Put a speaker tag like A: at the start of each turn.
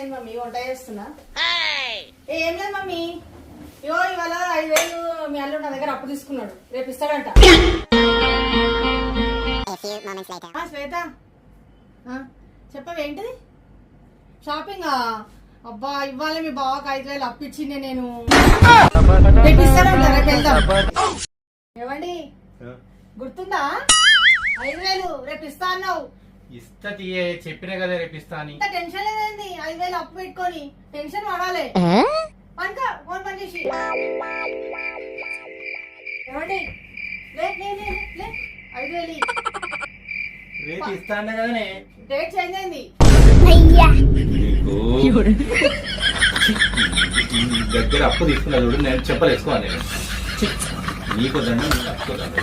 A: నేను మమ్మీ వంట చేస్తున్నా. ఏం లేదు మమ్మీ, ఇగో ఇవాళ 5,000 మీ అల్లుడు నా దగ్గర అప్పు తీసుకున్నాడు, రేపు ఇస్తాడంట. శ్వేత చెప్పవేంటిది? షాపింగ్? అబ్బా ఇవ్వాలి మీ బావకి 5,000 అప్పు ఇచ్చిండే నేను, రేపు ఇస్తాడంట, రేపు వెళ్దాం. ఏమండి గుర్తుందా? 5,000 రేపు ఇస్తా అన్నావు.
B: ఇస్తా చెప్పినా కదా రేపు ఇస్తా అని.
A: టెన్షన్ లేదండి, 5,000 అప్పు పెట్టుకొని టెన్షన్ పడాలి. పనుక ఫోన్ పని చేసి ఏమండి లే 5,000
B: రేపు ఇస్తా అన్నా కదనే.
A: డేట్ చేంజ్ అయింది.
B: దగ్గర అప్పు తీసుకున్నా చూడు, నేను చెప్పలేసుకోవాలి. నేను నీకు దండం, నీకు అప్పుకోదండి.